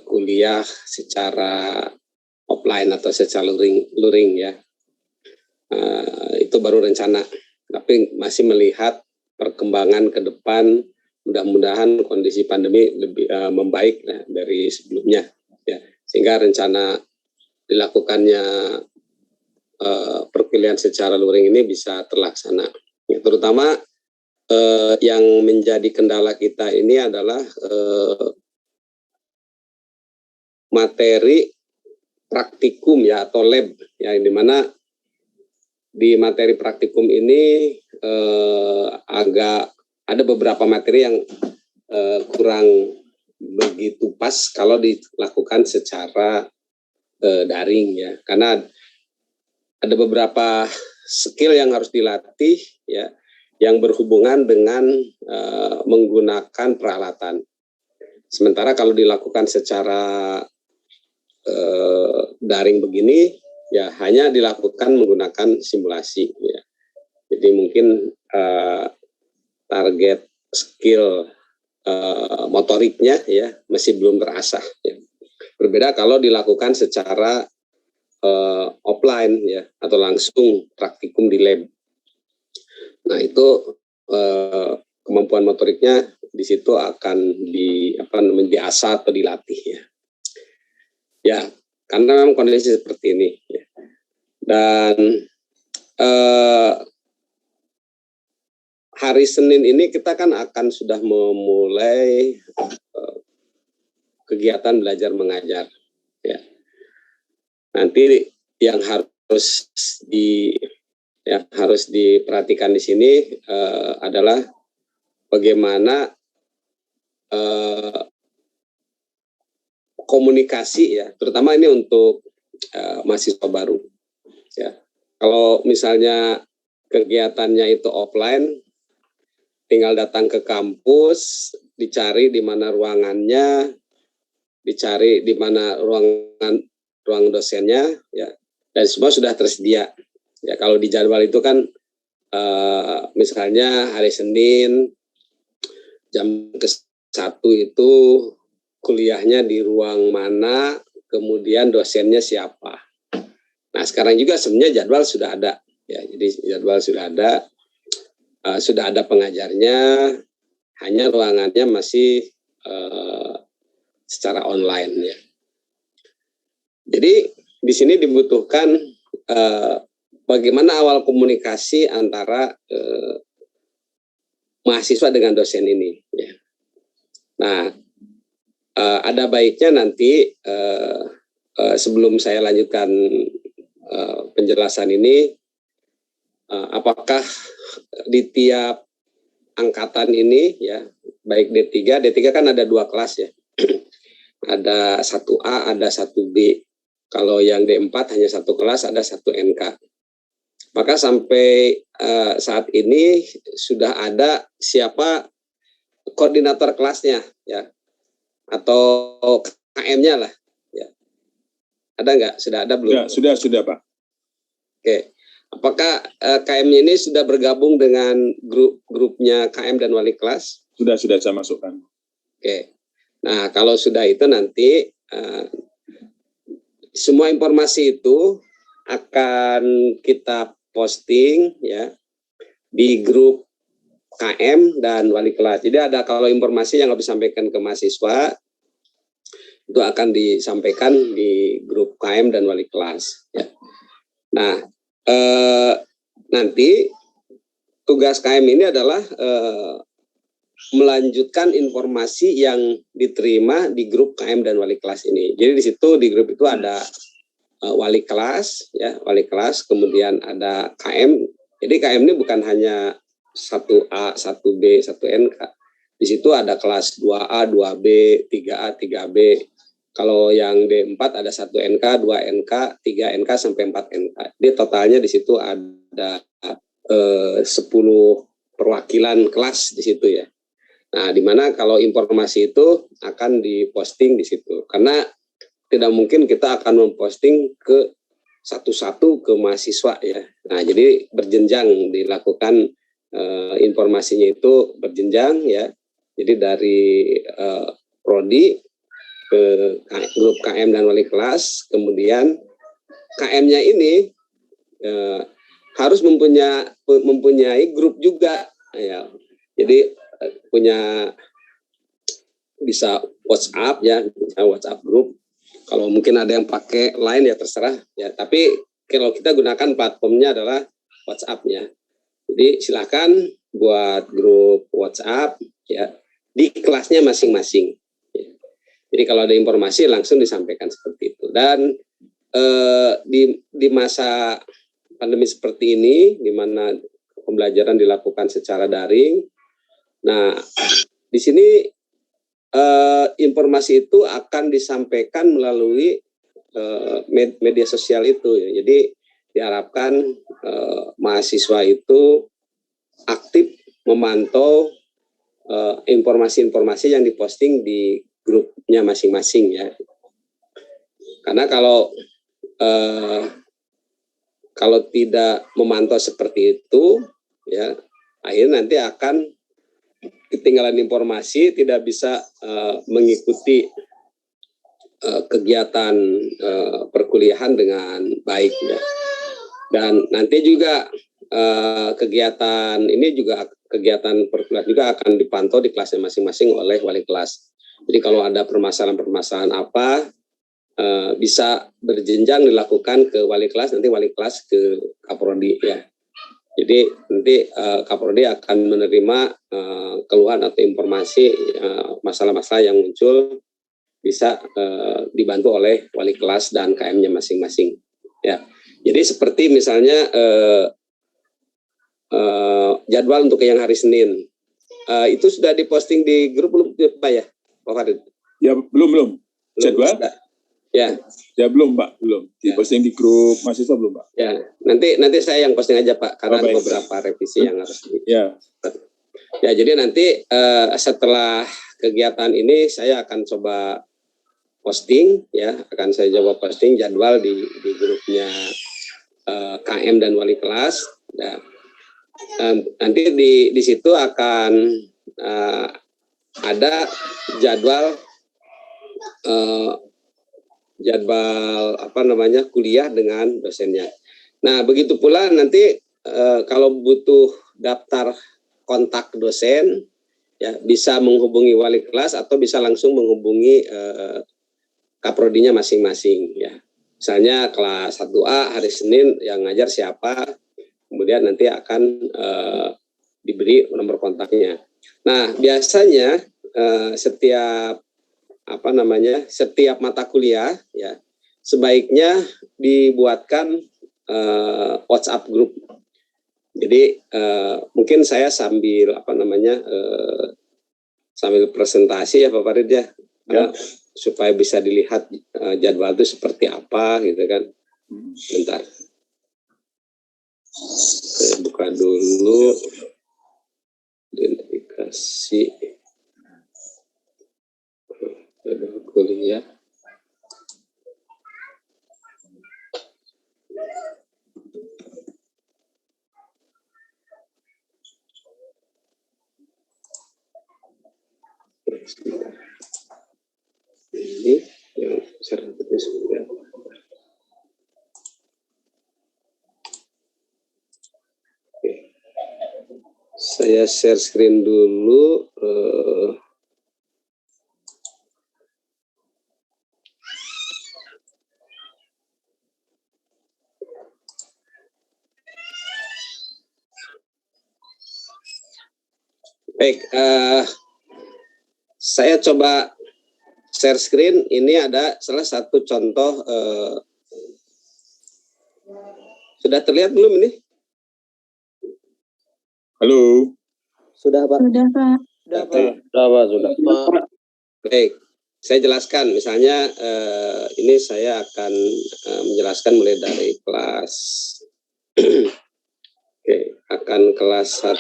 kuliah secara offline atau secara luring ya. Itu baru rencana, tapi masih melihat perkembangan ke depan. Mudah-mudahan kondisi pandemi lebih membaik dari sebelumnya ya, sehingga rencana dilakukannya perkuliahan secara luring ini bisa terlaksana ya, terutama yang menjadi kendala kita ini adalah materi praktikum ya, atau lab ya, yang dimana di materi praktikum ini agak ada beberapa materi yang kurang begitu pas kalau dilakukan secara daring ya, karena ada beberapa skill yang harus dilatih ya, yang berhubungan dengan menggunakan peralatan. Sementara kalau dilakukan secara daring begini ya, hanya dilakukan menggunakan simulasi ya. Jadi mungkin target skill motoriknya ya masih belum terasah ya. Berbeda kalau dilakukan secara offline ya, atau langsung praktikum di lab. Nah itu kemampuan motoriknya di situ akan diasah atau dilatih ya. Ya, karena memang kondisi seperti ini ya. Dan hari Senin ini kita kan akan sudah memulai kegiatan belajar mengajar ya. Nanti yang harus diperhatikan di sini adalah bagaimana komunikasi ya, terutama ini untuk mahasiswa baru ya. Kalau misalnya kegiatannya itu offline, tinggal datang ke kampus, dicari di mana ruangannya, dicari di mana ruang dosennya ya, dan semua sudah tersedia ya. Kalau di jadwal itu kan misalnya hari Senin jam ke-1 itu kuliahnya di ruang mana, kemudian dosennya siapa. Nah sekarang juga sebenarnya jadwal sudah ada ya, jadi jadwal sudah ada pengajarnya, hanya ruangannya masih secara online ya. Jadi di sini dibutuhkan bagaimana awal komunikasi antara mahasiswa dengan dosen ini ya. Nah ada baiknya nanti sebelum saya lanjutkan penjelasan ini, apakah di tiap angkatan ini ya, baik D3 kan ada 2 kelas ya. Ada 1A, ada 1B. Kalau yang D4 hanya 1 kelas, ada 1 NK. Maka sampai saat ini sudah ada siapa koordinator kelasnya ya, atau KM-nya lah ya. Ada nggak? Sudah ada belum? Ya, sudah Pak. Oke. Apakah KM ini sudah bergabung dengan grupnya KM dan wali kelas? Sudah saya masukkan. Oke. Nah, kalau sudah itu nanti semua informasi itu akan kita posting ya di grup KM dan wali kelas. Jadi ada, kalau informasi yang harus disampaikan ke mahasiswa itu akan disampaikan di grup KM dan wali kelas ya. Nah, nanti tugas KM ini adalah melanjutkan informasi yang diterima di grup KM dan wali kelas ini. Jadi di situ, di grup itu ada wali kelas ya, wali kelas, kemudian ada KM. Jadi KM ini bukan hanya 1A, 1B, 1NK. Di situ ada kelas 2A, 2B, 3A, 3B. Kalau yang D4 ada 1 NK, 2 NK, 3 NK sampai 4 NK. Jadi totalnya di situ ada 10 perwakilan kelas di situ ya. Nah, di mana kalau informasi itu akan diposting di situ. Karena tidak mungkin kita akan memposting ke satu-satu ke mahasiswa ya. Nah, jadi berjenjang dilakukan informasinya itu berjenjang ya. Jadi dari prodi ke grup KM dan wali kelas. Kemudian KM-nya ini harus mempunyai grup juga, ya. Jadi punya bisa WhatsApp ya, WhatsApp grup. Kalau mungkin ada yang pakai Line ya terserah ya. Tapi kalau kita gunakan platformnya adalah WhatsApp-nya. Jadi silakan buat grup WhatsApp ya di kelasnya masing-masing. Ya. Jadi kalau ada informasi langsung disampaikan seperti itu. Dan di masa pandemi seperti ini, di mana pembelajaran dilakukan secara daring, nah di sini informasi itu akan disampaikan melalui media sosial itu. Ya. Jadi diharapkan mahasiswa itu aktif memantau informasi-informasi yang diposting di grupnya masing-masing ya. Karena kalau tidak memantau seperti itu, ya akhirnya nanti akan ketinggalan informasi, tidak bisa mengikuti kegiatan perkuliahan dengan baik. Ya. Dan nanti juga kegiatan perkuliahan juga akan dipantau di kelasnya masing-masing oleh wali kelas. Jadi kalau ada permasalahan-permasalahan apa, bisa berjenjang dilakukan ke wali kelas, nanti wali kelas ke Kaprodi ya. Jadi nanti Kaprodi akan menerima keluhan atau informasi masalah-masalah yang muncul, bisa dibantu oleh wali kelas dan KM-nya masing-masing. Ya, jadi seperti misalnya jadwal untuk yang hari Senin itu sudah diposting di grup belum Pak ya, Pak Farid? Ya belum. Jadwal? Ya belum Pak, belum diposting di grup mahasiswa belum Pak. Ya, nanti saya yang posting aja Pak, karena ada beberapa revisi yang harus ya. Ya, jadi nanti setelah kegiatan ini saya akan coba posting ya, akan saya coba posting jadwal di grupnya KM dan wali kelas. Ya. Nanti di situ akan ada jadwal kuliah dengan dosennya. Nah, begitu pula nanti kalau butuh daftar kontak dosen ya bisa menghubungi wali kelas atau bisa langsung menghubungi kaprodinya masing-masing ya. Misalnya kelas 1A hari Senin yang ngajar siapa, kemudian nanti akan diberi nomor kontaknya. Nah, biasanya setiap mata kuliah ya sebaiknya dibuatkan WhatsApp group. Jadi mungkin saya sambil sambil presentasi ya Pak Farid ya. Supaya bisa dilihat jadwal itu seperti apa gitu kan. Bentar. Saya buka dulu identifikasi kuliah. Ini yang selanjutnya sudah. Oke. Saya share screen dulu. Baik, saya coba share screen. Ini ada salah satu contoh. Sudah terlihat belum ini? Halo. Sudah Pak. Sudah Pak. Sudah Pak. Baik, saya jelaskan. Misalnya ini saya akan menjelaskan mulai dari kelas. Oke, akan kelas 1.